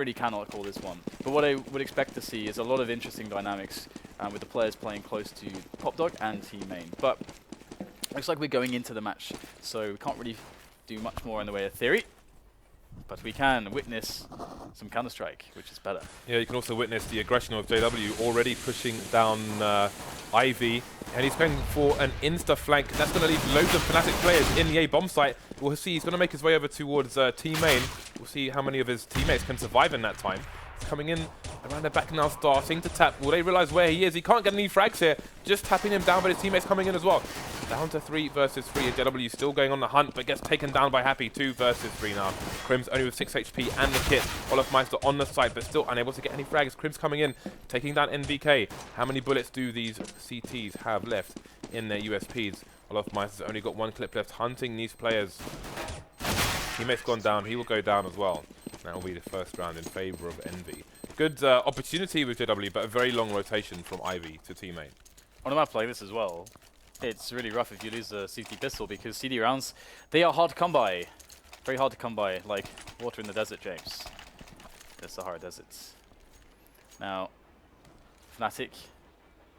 really cannot call this one. But what I would expect to see is a lot of interesting dynamics with the players playing close to Pop Dog and Team Main. But looks like we're going into the match, so we can't really do much more in the way of theory. But we can witness some Counter-Strike, which is better. Yeah, you can also witness the aggression of JW already pushing down Ivy, and he's going for an insta-flank. That's going to leave loads of Fnatic players in the A bomb site. We'll see he's going to make his way over towards Team Main. We'll see how many of his teammates can survive in that time. He's coming in around the back now, starting to tap. Will they realize where he is? He can't get any frags here. Just tapping him down, but his teammates coming in as well. Down to 3 versus 3. JW still going on the hunt, but gets taken down by Happy. 2 versus 3 now. Krim's only with 6 HP and the kit. Olofmeister on the side, but still unable to get any frags. Krim's coming in, taking down NVK. How many bullets do these CTs have left in their USPs? Olofmeister's only got 1 clip left, hunting these players. Teammate's gone down. He will go down as well. That will be the first round in favor of Envy. Good opportunity with JW, but a very long rotation from Ivy to Team Main. On a map like this as well, it's really rough if you lose the CT pistol, because CD rounds, they are hard to come by. Very hard to come by, like water in the desert, James. The Sahara deserts. Now, Fnatic,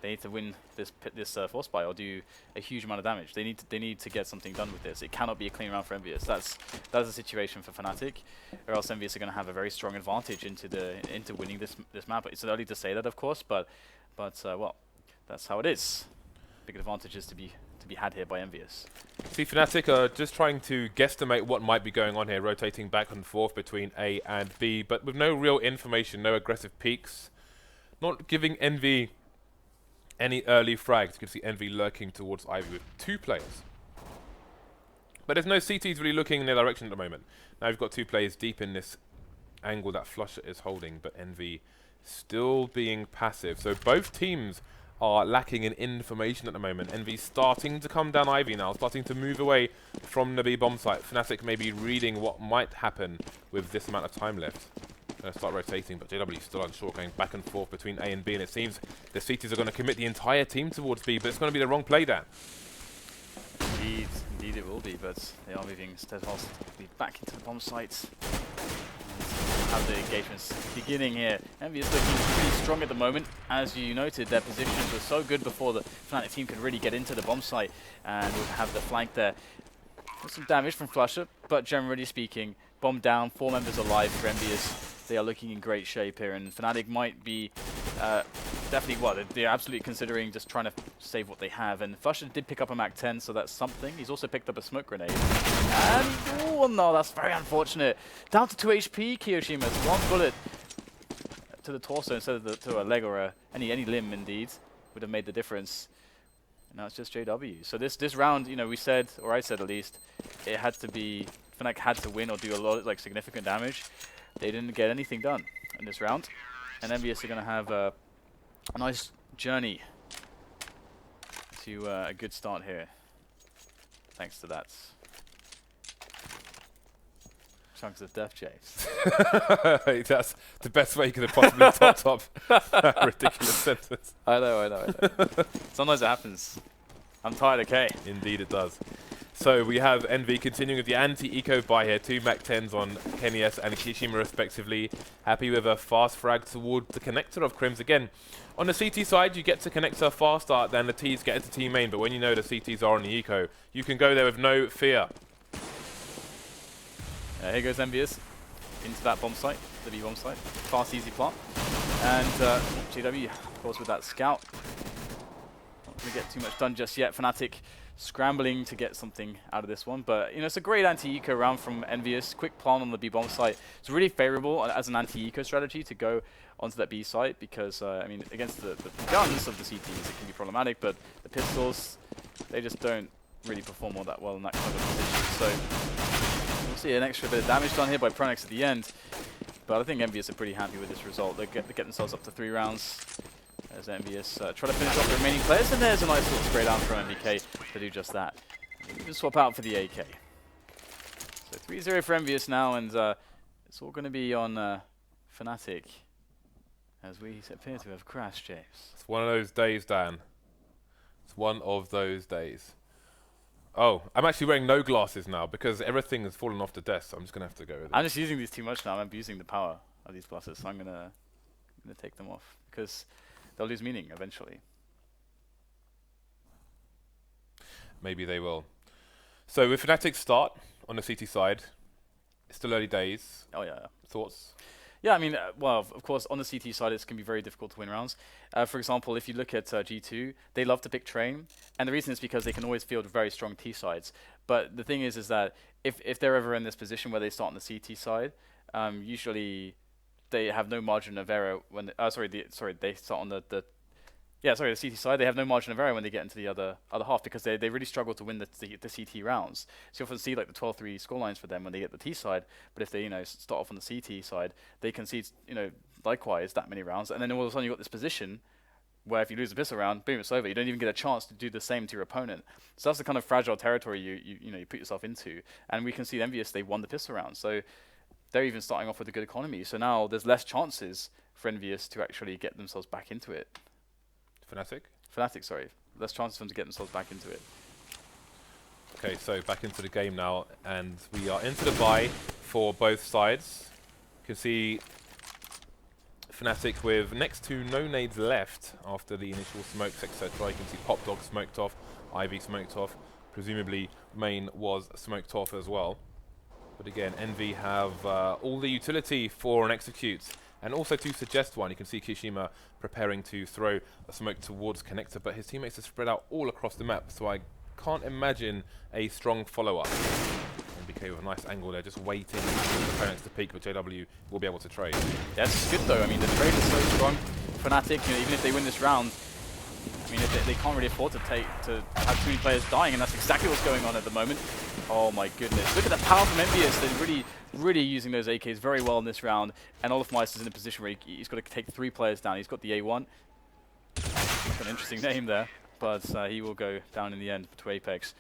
they need to win this force buy or do a huge amount of damage. They need to get something done with this. It cannot be a clean round for EnVyUs. That's the situation for Fnatic, or else EnVyUs are going to have a very strong advantage into winning this map. It's early to say that, of course, but well, that's how it is. Big advantages to be had here by EnVyUs. See, Fnatic are just trying to guesstimate what might be going on here, rotating back and forth between A and B, but with no real information, no aggressive peaks, not giving Envy any early frags. You can see Envy lurking towards Ivy with 2 players. But there's no CTs really looking in their direction at the moment. Now we've got 2 players deep in this angle that Flusher is holding, but Envy still being passive. So both teams are lacking in information at the moment. Envy starting to come down Ivy now, starting to move away from the B bomb site. Fnatic may be reading what might happen with this amount of time left. Going to start rotating, but JW still unsure, going back and forth between A and B, and it seems the CTs are going to commit the entire team towards B, but it's going to be the wrong play, Dan. Indeed it will be, but they are moving steadfastly back into the bomb sites. Have the engagements beginning here. EnVyUs looking pretty strong at the moment. As you noted, their positions were so good before the Fnatic team could really get into the bomb site and would have the flank there. There's some damage from Flusher, but generally speaking, bomb down, 4 members alive for EnVyUs. They are looking in great shape here, and Fnatic might be definitely, well, they're absolutely considering just trying to save what they have. And Flusher did pick up a Mac 10, so that's something. He's also picked up a smoke grenade. And, oh no, that's very unfortunate. Down to 2 HP, Kiyoshima's 1 bullet to the torso instead of to a leg or any limb, indeed, would have made the difference. And now it's just JW. So this round, you know, we said, or I said at least, it had to be, Fnatic had to win or do a lot of, like, significant damage. They didn't get anything done in this round, and EnVyUs are going to have a nice journey to a good start here, thanks to that. Chunks of death, James. That's the best way you could have possibly topped up that ridiculous sentence. I know. Sometimes it happens. I'm tired, okay? Indeed it does. So we have Envy continuing with the anti-eco buy here. 2 Mac 10s on Kenny S and Kishima respectively. Happy with a fast frag towards the connector of Krims. Again, on the CT side, you get to connector faster than the Ts get into Team Main, but when you know the CTs are on the eco, you can go there with no fear. Here goes EnVyUs into that bomb site, the B bomb site. Fast, easy plant. And JW, of course, with that scout. Not going to get too much done just yet. Fnatic scrambling to get something out of this one, but you know, it's a great anti-eco round from EnVyUs. Quick plant on the B bomb site. It's really favorable as an anti-eco strategy to go onto that B site because I mean, against the guns of the CTs, it can be problematic, but the pistols, they just don't really perform all that well in that kind of position. So we'll see an extra bit of damage done here by Pronex at the end, but I think EnVyUs are pretty happy with this result. They get themselves up to 3 rounds. As EnVyUs try to finish off the remaining players, and there's a nice little spray down from MVK to do just that. Even swap out for the AK. So 3-0 for EnVyUs now, and it's all going to be on Fnatic as we appear to have crashed, James. It's one of those days, Dan. It's one of those days. Oh, I'm actually wearing no glasses now because everything has fallen off the desk, so I'm just going to have to go with it. I'm just using these too much now. I'm abusing the power. of these glasses, so I'm gonna take them off because they'll lose meaning eventually. Maybe they will. So with Fnatic start on the CT side, it's still early days. Oh yeah. Thoughts? Yeah, I mean, well, of course, on the CT side, it can be very difficult to win rounds. For example, if you look at G2, they love to pick Train, and the reason is because they can always field very strong T sides. But the thing is that if they're ever in this position where they start on the CT side, usually they have no margin of error when they start on the CT side. They have no margin of error when they get into the other half because they really struggle to win the CT rounds. So you often see like the 12-3 scorelines for them when they get the T side. But if they start off on the CT side, they concede likewise that many rounds, and then all of a sudden you have got this position where if you lose the pistol round, boom, it's over. You don't even get a chance to do the same to your opponent. So that's the kind of fragile territory you put yourself into. And we can see EnVyUs, they won the pistol round, so they're even starting off with a good economy. So now there's less chances for EnVyUs to actually get themselves back into it. Fnatic, sorry. Less chances for them to get themselves back into it. Okay, so back into the game now, and we are into the buy for both sides. You can see Fnatic with next to no nades left after the initial smokes, etc. You can see Pop Dog smoked off, Ivy smoked off, presumably Main was smoked off as well. But again, Envy have all the utility for an execute. And also to suggest one, you can see Kishima preparing to throw a smoke towards Connector, but his teammates are spread out all across the map, so I can't imagine a strong follow-up. NBK with a nice angle there, just waiting for the opponents to peek, but JW will be able to trade. Yeah, it's good though. I mean, the trade is so strong. Fnatic, even if they win this round, I mean, they can't really afford to have too many players dying, and that's exactly what's going on at the moment. Oh my goodness. Look at the power from EnVyUs. They're really using those AKs very well in this round. And Olofmeister's in a position where he's got to take 3 players down. He's got the A1. He's got an interesting name there, but he will go down in the end to Apex.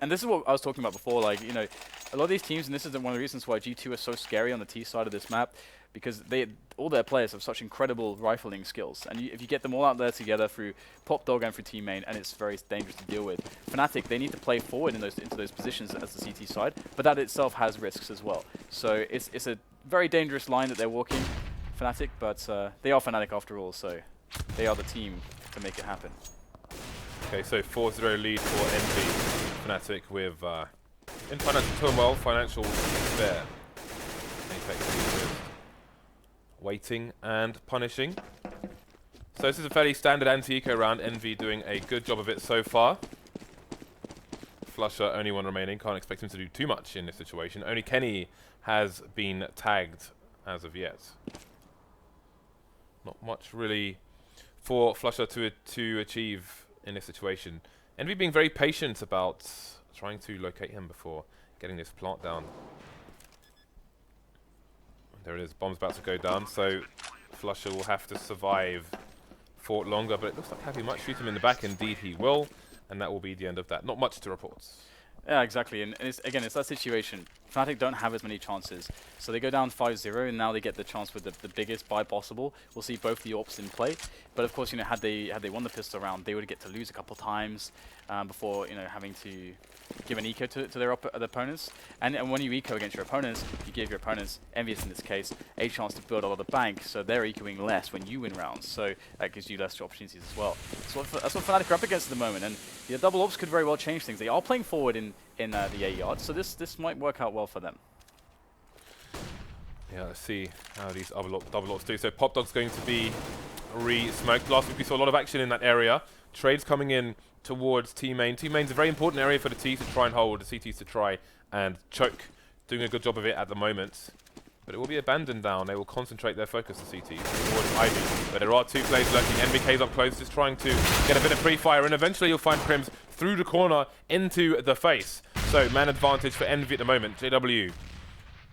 And this is what I was talking about before. Like, a lot of these teams, and this is one of the reasons why G2 are so scary on the T side of this map, because all their players have such incredible rifling skills, and if you get them all out there together through Pop Dog and through Team Main, and it's very dangerous to deal with. Fnatic, they need to play forward into those positions as the CT side, but that itself has risks as well. So it's a very dangerous line that they're walking, Fnatic, but they are Fnatic after all, so they are the team to make it happen. Okay, so 4-0 lead for Envy. Fnatic with in financial turmoil, financial despair. Apex waiting and punishing. So this is a fairly standard anti-eco round. Envy doing a good job of it so far. Flusher, only one remaining. Can't expect him to do too much in this situation. Only Kenny has been tagged as of yet. Not much really for Flusher to achieve in this situation. Envy being very patient about trying to locate him before getting this plant down. There it is, bomb's about to go down, so Flusher will have to survive for longer, but it looks like Happy might shoot him in the back. Indeed he will, and that will be the end of that. Not much to report. Yeah, exactly, and it's that situation. Fnatic don't have as many chances, so they go down 5-0, and now they get the chance with the biggest buy possible. We'll see both the AWPs in play, but of course, had they won the pistol round, they would get to lose a couple times before having to give an eco to their opponents. And when you eco against your opponents, you give your opponents, EnVyUs in this case, a chance to build a lot of bank, so they're ecoing less when you win rounds, so that gives you less opportunities as well. That's what Fnatic are up against at the moment, and the double AWPs could very well change things. They are playing forward in the A yard, so this might work out well for them. Yeah, let's see how these double AWPs do. So Pop Dog's going to be re-smoked. Last week we saw a lot of action in that area. Trades coming in towards Team Main. Team Main's a very important area for the T's to try and hold, the CTs to try and choke. Doing a good job of it at the moment. But it will be abandoned down. They will concentrate their focus, the CTs, towards Ivy. But there are 2 players lurking. NBK's up close, just trying to get a bit of free fire, and eventually you'll find Prims through the corner into the face. So man advantage for Envy at the moment. JW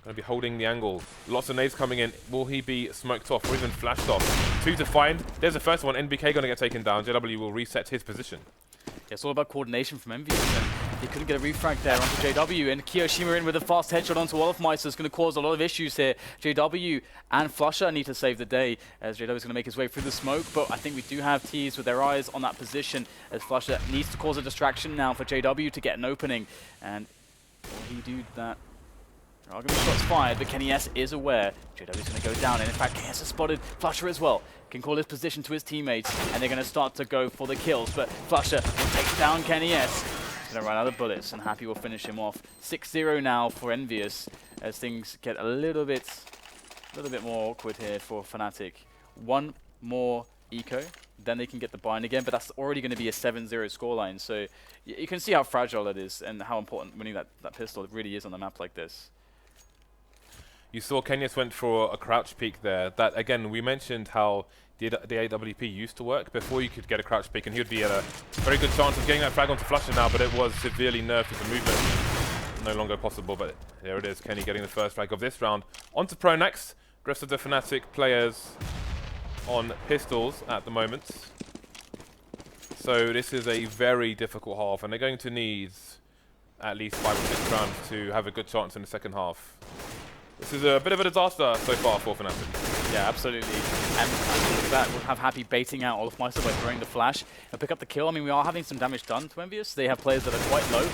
going to be holding the angle. Lots of nades coming in. Will he be smoked off or even flashed off? 2 to find. There's the first one. NBK going to get taken down. JW will reset his position. Yeah, it's all about coordination from EnVyUs, and he couldn't get a refrag there onto JW, and Kiyoshima in with a fast headshot onto Olofmeister is going to cause a lot of issues here. JW and Flusher need to save the day, as JW is going to make his way through the smoke, but I think we do have T's with their eyes on that position, as Flusher needs to cause a distraction now for JW to get an opening, and will he do that? There are going to be shots fired, but KennyS is aware. JW is going to go down, and in fact, KennyS has spotted Flusher as well. Can call his position to his teammates, and they're going to start to go for the kills, but Flusher will take down KennyS. He's going to run out of bullets, and Happy will finish him off. 6-0 now for EnVyUs, as things get a little bit more awkward here for Fnatic. One more eco, then they can get the bind again, but that's already going to be a 7-0 scoreline, so you can see how fragile it is and how important winning that pistol really is on a map like this. You saw KennyS went for a crouch peek there. That, again, we mentioned how the AWP used to work. Before you could get a crouch peek, and he would be at a very good chance of getting that frag onto Flusher now, but it was severely nerfed with the movement. No longer possible, but there it is. Kenny getting the first frag of this round. On to Pronax. The rest of the Fnatic players on pistols at the moment. So this is a very difficult half, and they're going to need at least 5 or 6 rounds to have a good chance in the second half. This is a bit of a disaster so far for Fnatic. Yeah, absolutely. And look at that, we'll have Happy baiting out Olofmeister by throwing the flash. He'll pick up the kill. I mean, we are having some damage done to EnVyUs. They have players that are quite low,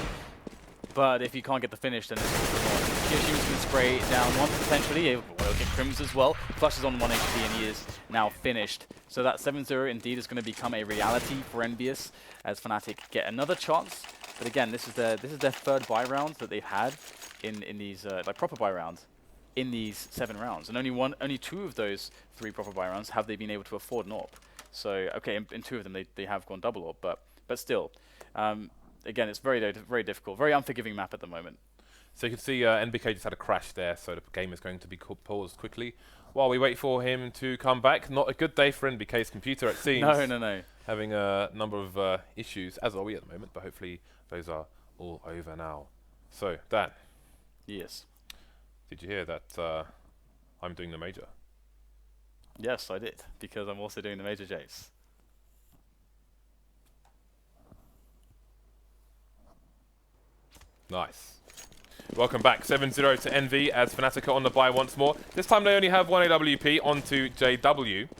but if you can't get the finish, then it's Kyoshima's going to spray down one potentially. He'll get Crims as well. Flush is on 1 HP and he is now finished. So that 7-0 indeed is going to become a reality for EnVyUs as Fnatic get another chance. But again, this is their third buy round that they've had in these like proper buy rounds in these 7 rounds, and only 2 of those 3 proper buy rounds have they been able to afford an AWP. So okay, in 2 of them they have gone double AWP, but still, again, it's very difficult, very unforgiving map at the moment. So you can see NBK just had a crash there, so the game is going to be paused quickly while we wait for him to come back. Not a good day for NBK's computer, it seems. No. Having a number of issues, as are we at the moment, but hopefully those are all over now. So, Dan. Yes. Did you hear that I'm doing the major? Yes, I did, because I'm also doing the major, Jace. Nice. Welcome back. 7-0 to Envy as Fnatic are on the bye once more. This time they only have 1 AWP onto JW.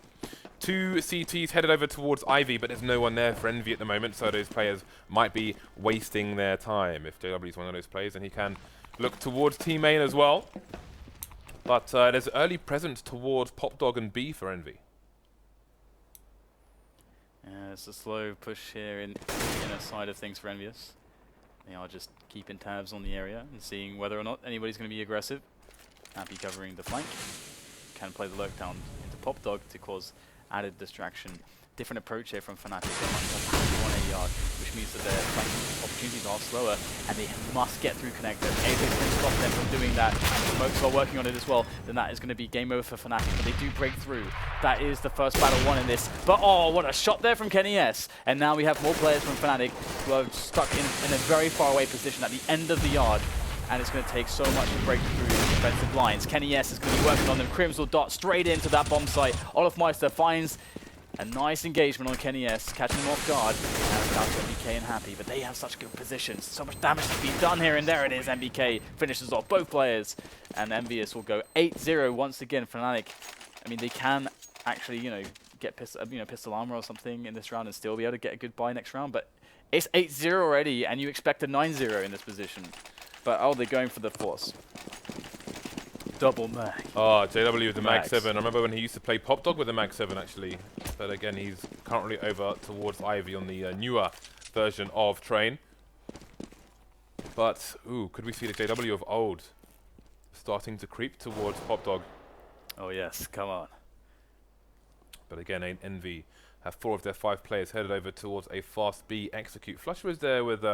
2 CTs headed over towards Ivy, but there's no one there for Envy at the moment, so those players might be wasting their time. If JW is one of those players, then he can look towards Team Main as well. But there's early presence towards Popdog and B for Envy. Yeah, it's a slow push here in the inner side of things for EnVyUs. They are just keeping tabs on the area and seeing whether or not anybody's going to be aggressive. Happy covering the flank. Can play the lurk down into Popdog to cause added distraction. Different approach here from Fnatic. They must have 1 yard, which means that their flanking opportunities are slower, and they must get through connector. If they can stop them from doing that, and Smokes are working on it as well, then that is going to be game over for Fnatic, but they do break through. That is the first battle won in this, but oh, what a shot there from KennyS. And now we have more players from Fnatic who are stuck in a very far away position at the end of the yard, and it's going to take so much to break through the defensive lines. KennyS is going to be working on them. Crims will dot straight into that bomb site. Olofmeister finds a nice engagement on KennyS, catching him off guard. Now it's down to MBK and Happy, but they have such good positions. So much damage to be done here, and there it is. MBK finishes off both players, and EnVyUs will go 8-0 once again. Fnatic, I mean, they can actually, get pistol armor or something in this round and still be able to get a good buy next round, but it's 8-0 already, and you expect a 9-0 in this position. But oh, they're going for the force. Double mag. Oh, JW with the Mag 7. I remember when he used to play Popdog with the Mag 7, actually. But again, he's currently over towards Ivy on the newer version of Train. But, ooh, could we see the JW of old starting to creep towards Popdog? Oh, yes. Come on. But again, Envy have 4 of their 5 players headed over towards a fast B execute. Flush was there with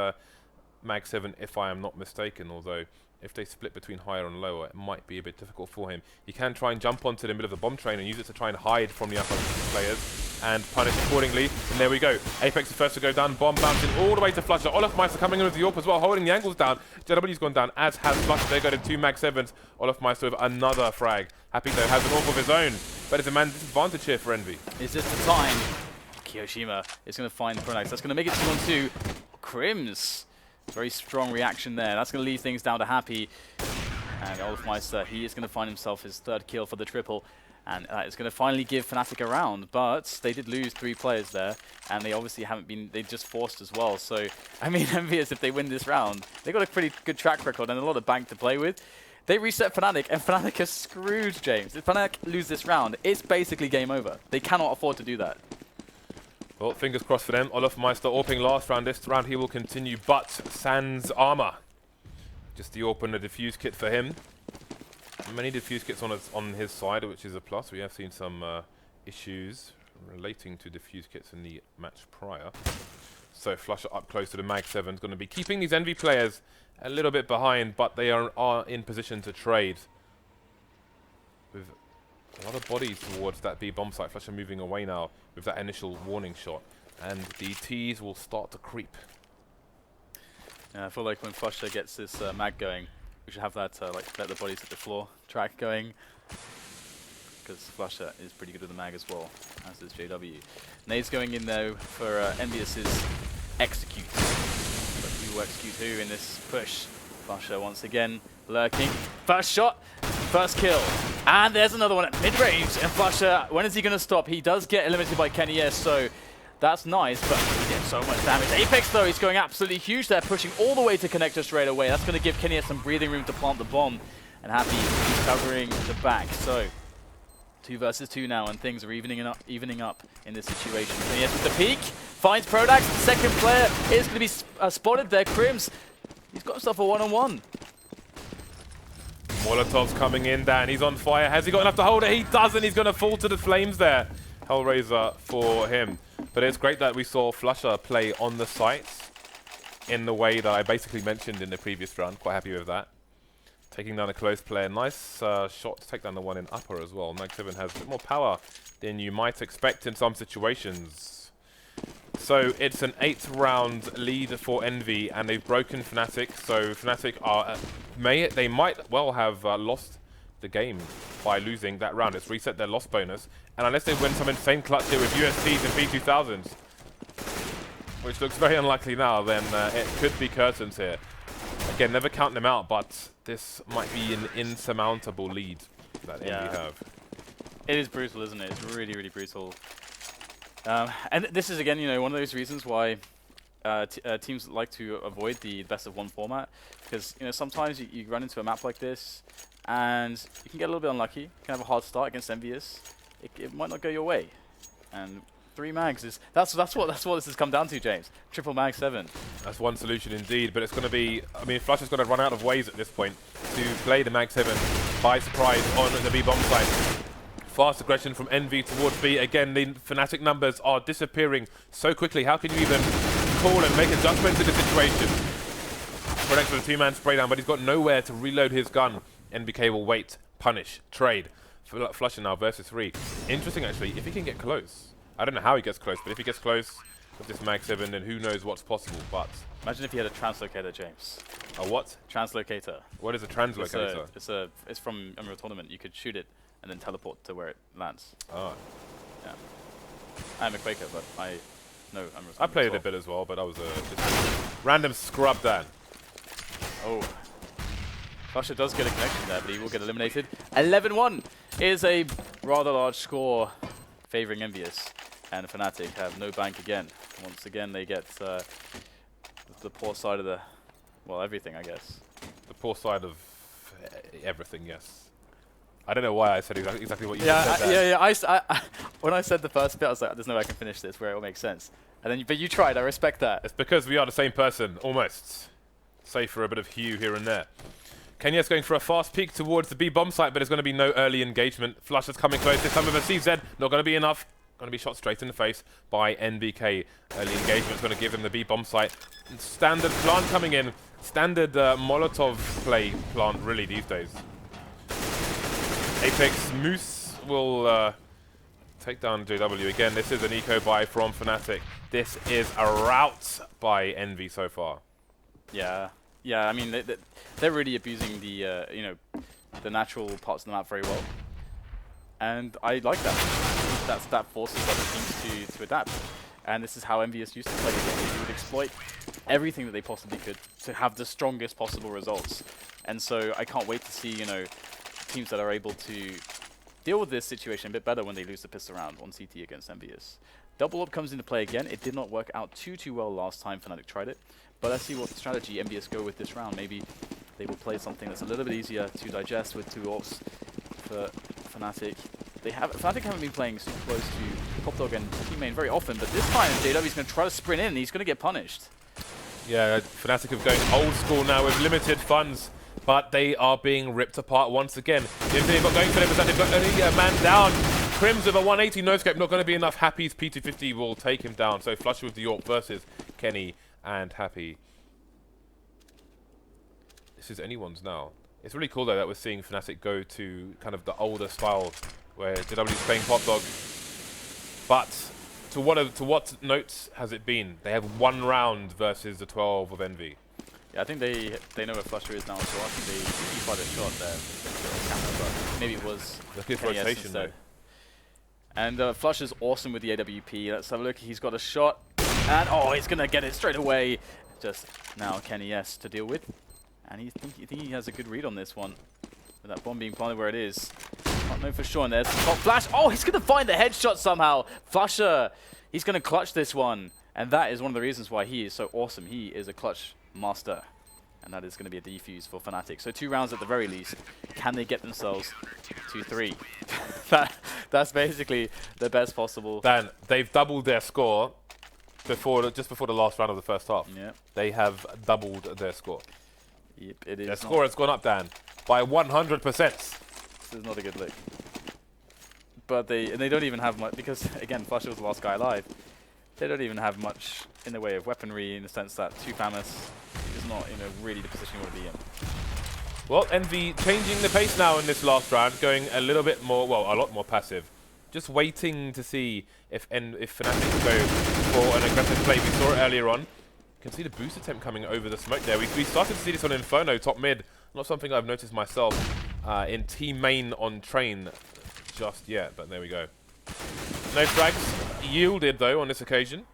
Mag 7, if I am not mistaken, although if they split between higher and lower, it might be a bit difficult for him. He can try and jump onto the middle of the bomb train and use it to try and hide from the upper players and punish accordingly. And there we go. Apex the first to go down. Bomb bouncing all the way to Flusher. Olofmeister coming in with the AWP as well, holding the angles down. JW's gone down, as has Flusher. They go to 2 Mag 7s. Olofmeister with another frag. Happy though has an AWP of his own, but it's a man disadvantage here for Envy. Is this the time? Kyoshima is going to find Pronax. That's going to make it 2-on-2. Crims. Very strong reaction there. That's going to leave things down to Happy. And Olofmeister, he is going to find himself his 3rd kill for the triple. And it's going to finally give Fnatic a round. But they did lose 3 players there. And they obviously haven't been, they just forced as well. So, I mean, EnVyUs, if they win this round, they've got a pretty good track record and a lot of bank to play with. They reset Fnatic, and Fnatic are screwed, James. If Fnatic lose this round, it's basically game over. They cannot afford to do that. Well, fingers crossed for them. Olofmeister AWPing last round. This round he will continue, but sans armor. Just the AWP and the defuse kit for him. Many defuse kits on his side, which is a plus. We have seen some issues relating to defuse kits in the match prior. So Flusher up close to the Mag 7 is going to be keeping these Envy players a little bit behind, but they are in position to trade. With a lot of bodies towards that B bomb site. Flusher moving away now with that initial warning shot. And the T's will start to creep. Yeah, I feel like when Flusher gets this mag going, we should have that like let the bodies hit the floor track going. Because Flusher is pretty good with the mag as well, as is JW. Nade's going in though for EnVyUs' execute. But who will execute who in this push? Flusher once again lurking. First shot, first kill. And there's another one at mid-range. And Flusher, when is he going to stop? He does get eliminated by Kenny S, so that's nice, but he did so much damage. Apex though, he's going absolutely huge there, pushing all the way to connector straight away. That's going to give Kenny S some breathing room to plant the bomb. And Happy he's covering the back. So 2 versus 2 now, and things are evening up in this situation. Kenny S with the peek, finds Prodax. The second player is going to be spotted there. Crims, he's got himself a one-on-one. Molotov's coming in, Dan. He's on fire. Has he got enough to hold it? He doesn't. He's going to fall to the flames there. Hellraiser for him. But it's great that we saw Flusher play on the sites in the way that I basically mentioned in the previous round. Quite happy with that. Taking down a close player. Nice shot to take down the one in upper as well. Mag 7 has a bit more power than you might expect in some situations. So it's an 8th round lead for Envy, and they've broken Fnatic. So Fnatic are they might well have lost the game by losing that round. It's reset their loss bonus, and unless they win some insane clutch here with USTs and P2000s, which looks very unlikely now, then it could be curtains here. Again, never count them out, but this might be an insurmountable lead that Envy have. It is brutal, isn't it? It's really, really brutal. And this is, again, you know, one of those reasons why teams like to avoid the best-of-1 format, because, you know, sometimes you run into a map like this, and you can get a little bit unlucky. You can have a hard start against EnVyUs. It might not go your way. And 3 mags is that's what this has come down to, James. Triple mag 7. That's one solution indeed, but it's going to be. I mean, Flusher's going to run out of ways at this point to play the mag 7 by surprise on the B bomb site. Fast aggression from Envy towards B. Again, the Fnatic numbers are disappearing so quickly. How can you even call and make adjustments in the situation? Prodax with a 2-man spray down, but he's got nowhere to reload his gun. NBK will wait, punish, trade. Flusher now versus 3. Interesting, actually, if he can get close. I don't know how he gets close, but if he gets close with this Mag 7, then who knows what's possible. But imagine if he had a translocator, James. A what? Translocator. What is a translocator? It's from Unreal Tournament. You could shoot it and then teleport to where it lands. Oh. Yeah. I'm a Quaker, but I know Unreal Tournament. I played a bit as well, but I was just a random scrub Dan. Oh. Flusher does get a connection there, but he will get eliminated. 11-1 is a rather large score favoring EnVyUs. And Fnatic have no bank again. Once again, they get the poor side of the, well, everything, I guess. The poor side of everything, yes. I don't know why I said exactly what you just said there. I when I said the first bit, I was like, there's no way I can finish this where it will make sense. And then, but you tried, I respect that. It's because we are the same person, almost. Save for a bit of hue here and there. Kenya's going for a fast peek towards the B bomb site, but there's going to be no early engagement. Flusher's coming close. This time with a CZ, not going to be enough. Going to be shot straight in the face by NBK. Early engagement's going to give them the B bomb site. Standard plant coming in. Standard Molotov play plant really these days. Apex Moose will take down JW again. This is an eco buy from Fnatic. This is a rout by Envy so far. Yeah. Yeah, I mean, they're really abusing the, you know, the natural parts of the map very well. And I like that. That forces other teams to adapt. And this is how EnVyUs used to play the game. They would exploit everything that they possibly could to have the strongest possible results. And so I can't wait to see, you know, teams that are able to deal with this situation a bit better when they lose the pistol round on CT against EnVyUs. Double up comes into play again. It did not work out too well last time Fnatic tried it. But let's see what strategy EnVyUs go with this round. Maybe they will play something that's a little bit easier to digest with 2 orcs for Fnatic. Fnatic haven't been playing super close to Top Dog and team main very often, but this time JW's going to try to sprint in and he's going to get punished. Yeah, Fnatic have going old school now with limited funds, but they are being ripped apart once again. They've got going for them, they've got only a man down. Crims with a 180 no-scope, not going to be enough. Happy's P250 will take him down. So Flusher with the York versus Kenny and Happy. This is anyone's now. It's really cool though that we're seeing Fnatic go to kind of the older style where JW is playing Top Dog. But to what notes has it been? They have 1 round versus the 12 of Envy. Yeah, I think they know where Flusher is now, so I think they fired a shot there. But maybe it was a good rotation though. And Flusher's awesome with the AWP. Let's have a look. He's got a shot. And oh, he's going to get it straight away. Just now Kenny S to deal with. And you think he has a good read on this one. With that bomb being planted where it is. Can't know for sure. And there's the top flash. Oh, he's going to find the headshot somehow. Flusher, he's going to clutch this one. And that is one of the reasons why he is so awesome. He is a clutch master. And that is going to be a defuse for Fnatic. So 2 rounds at the very least. Can they get themselves to 3? That's basically the best possible. Dan, they've doubled their score just before the last round of the first half. Yeah. They have doubled their score. Yep, it is. Their score has gone up, Dan, by 100%. This is not a good lick. But they don't even have much, because again, Flusher was the last guy alive. They don't even have much in the way of weaponry, in the sense that 2 FAMAS is not really the position you want to be in. Well, Envy changing the pace now in this last round, going a little bit more, well, a lot more passive. Just waiting to see if Fnatic go for an aggressive play. We saw it earlier on. You can see the boost attempt coming over the smoke there. We started to see this on Inferno, top mid. Not something I've noticed myself in team main on train just yet, but there we go. No frags yielded though on this occasion.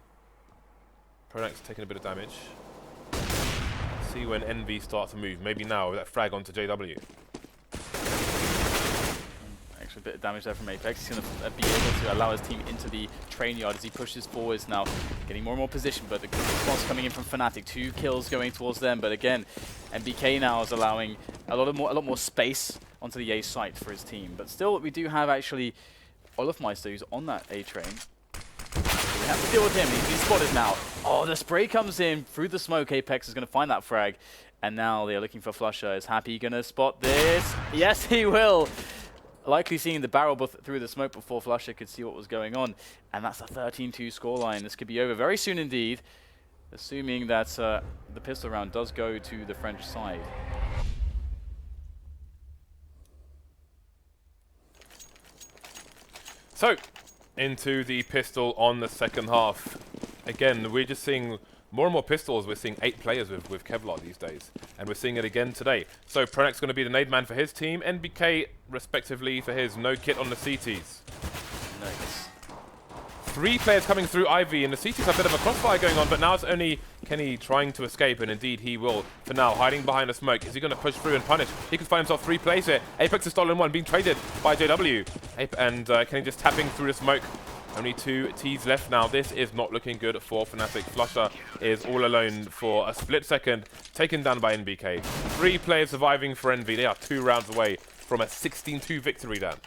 Pronax taking a bit of damage. See when Envy starts to move. Maybe now with that frag onto JW. Extra bit of damage there from Apex. He's going to be able to allow his team into the train yard as he pushes forwards now, getting more and more position. But the response coming in from Fnatic, 2 kills going towards them. But again, MBK now is allowing a lot more space onto the A site for his team. But still, we do have actually Olafmeister who's on that A train. We have to deal with him. He's spotted now. Oh, the spray comes in through the smoke. Apex is going to find that frag. And now they are looking for Flusher. Is Happy going to spot this? Yes, he will. Likely seeing the barrel through the smoke before Flusher could see what was going on. And that's a 13-2 scoreline. This could be over very soon indeed. Assuming that the pistol round does go to the French side. So, into the pistol on the second half. Again, we're just seeing more and more pistols. We're seeing 8 players with Kevlar these days. And we're seeing it again today. So Pronax going to be the nade man for his team. NBK, respectively, for his no kit on the CTs. Nice. 3 players coming through Ivy, and the CTs have a bit of a crossfire going on, but now it's only Kenny trying to escape, and indeed he will, for now, hiding behind the smoke. Is he going to push through and punish? He could find himself 3 plays here. Apex has stolen 1, being traded by JW. And Kenny just tapping through the smoke. Only 2 Ts left now. This is not looking good for Fnatic. Flusher is all alone for a split second, taken down by NBK. 3 players surviving for Envy. They are 2 rounds away from a 16-2 victory, Dan.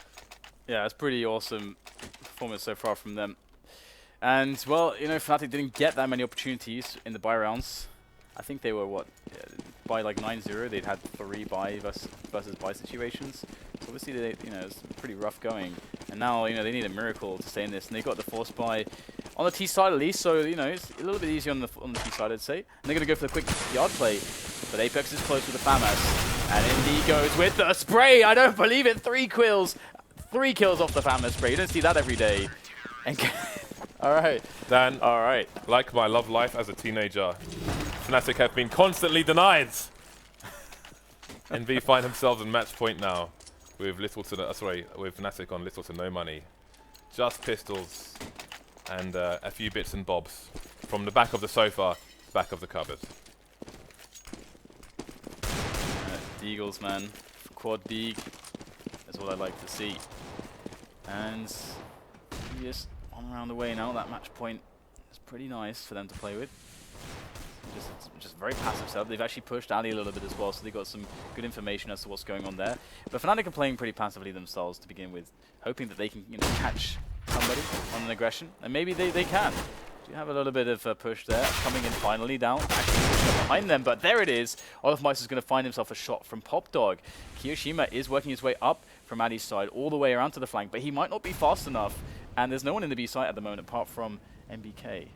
Yeah, it's pretty awesome performance so far from them. And, well, Fnatic didn't get that many opportunities in the buy rounds. I think they were, by like 9-0, they'd had 3 buy versus buy situations. So obviously, it's pretty rough going. And now, they need a miracle to stay in this. And they got the force buy on the T side at least. So, it's a little bit easier on the T side, I'd say. And they're going to go for the quick yard play. But Apex is close with the FAMAS. And in he goes with the spray. I don't believe it. 3 kills. 3 kills off the FAMAS spray. You don't see that every day. And all right. Dan, all right. Like my love life as a teenager, Fnatic have been constantly denied. Envy find themselves in match point now with with Fnatic on little to no money. Just pistols and a few bits and bobs from the back of the sofa, back of the cupboard. Deagles, man. Quad Deag. That's what I like to see. And just on around the way now, that match point is pretty nice for them to play with. Just very passive setup. They've actually pushed Ali a little bit as well, so they got some good information as to what's going on there. But Fnatic are playing pretty passively themselves to begin with, hoping that they can catch somebody on an aggression, and maybe they can. Do have a little bit of a push there, coming in finally down, actually pushing up behind them, but there it is. olofmeister is going to find himself a shot from Popdog. Kiyoshima is working his way up from Addy's side all the way around to the flank, but he might not be fast enough, and there's no one in the B site at the moment apart from MBK.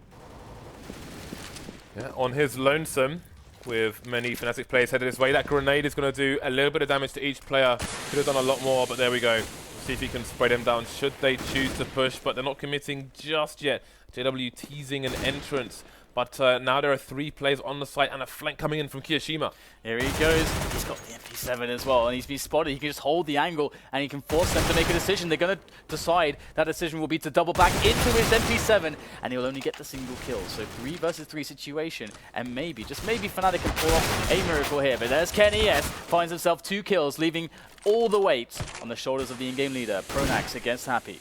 Yeah, on his lonesome, with many Fnatic players headed his way. That grenade is going to do a little bit of damage to each player. Could have done a lot more, but there we go. See if he can spray them down should they choose to push, but they're not committing just yet. JW teasing an entrance, but now there are 3 players on the site and a flank coming in from Kiyoshima. Here he goes. He's got the MP7 as well, and he's been spotted. He can just hold the angle, and he can force them to make a decision. They're going to decide that decision will be to double back into his MP7, and he'll only get the single kill. So 3 versus 3 situation, and maybe, just maybe, Fnatic can pull off a miracle here. But there's KenES, finds himself 2 kills, leaving all the weight on the shoulders of the in-game leader, Pronax against Happy.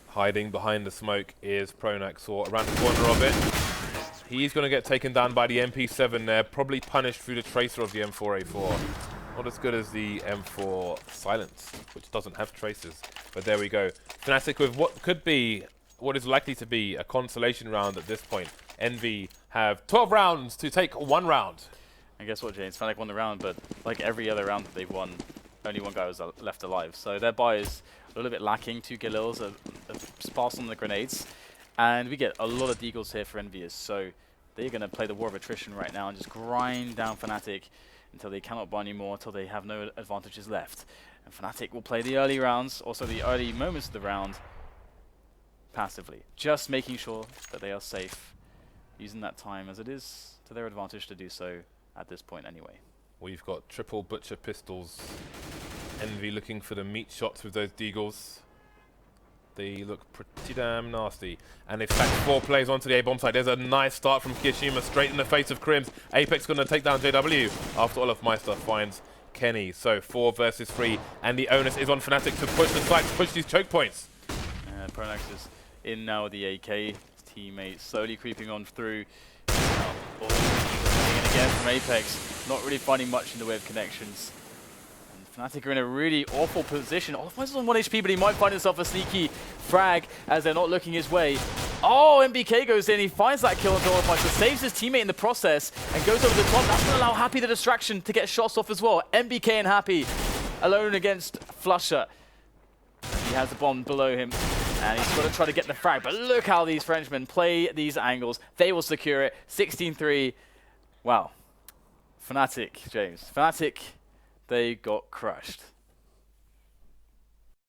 Hiding behind the smoke is Pronax, or around the corner of it. He's going to get taken down by the MP7 there, probably punished through the tracer of the M4A4. Not as good as the M4 Silence, which doesn't have tracers. But there we go. Fnatic with what could be, what is likely to be a consolation round at this point. Envy have 12 rounds to take 1 round. And guess what, James? Fnatic won the round, but like every other round that they've won, only 1 guy was left alive. So their buy is a little bit lacking. 2 kills, a sparse on the grenades. And we get a lot of deagles here for EnVyUs. So they're going to play the war of attrition right now and just grind down Fnatic until they cannot buy anymore, until they have no advantages left. And Fnatic will play the early rounds, also the early moments of the round, passively. Just making sure that they are safe, using that time as it is to their advantage to do so at this point anyway. We've got triple butcher pistols. Envy looking for the meat shots with those deagles. They look pretty damn nasty. And they've stacked 4 players onto the A-bomb side. There's a nice start from Kiyoshima, straight in the face of Crims. Apex going to take down JW after olofmeister finds Kenny. So 4 versus 3, and the onus is on Fnatic to push the site, to push these choke points. Pronax is in now with the AK. His teammate slowly creeping on through. Coming in again from Apex. Not really finding much in the way of connections. Fnatic are in a really awful position. olofmeister's on 1 HP, but he might find himself a sneaky frag as they're not looking his way. Oh, MBK goes in, he finds that kill onto olofmeister, saves his teammate in the process, and goes over the top. That's going to allow Happy the distraction to get shots off as well. MBK and Happy alone against Flusher. He has the bomb below him, and he's got to try to get the frag. But look how these Frenchmen play these angles. They will secure it. 16-3. Wow. Fnatic, James. Fnatic, they got crushed.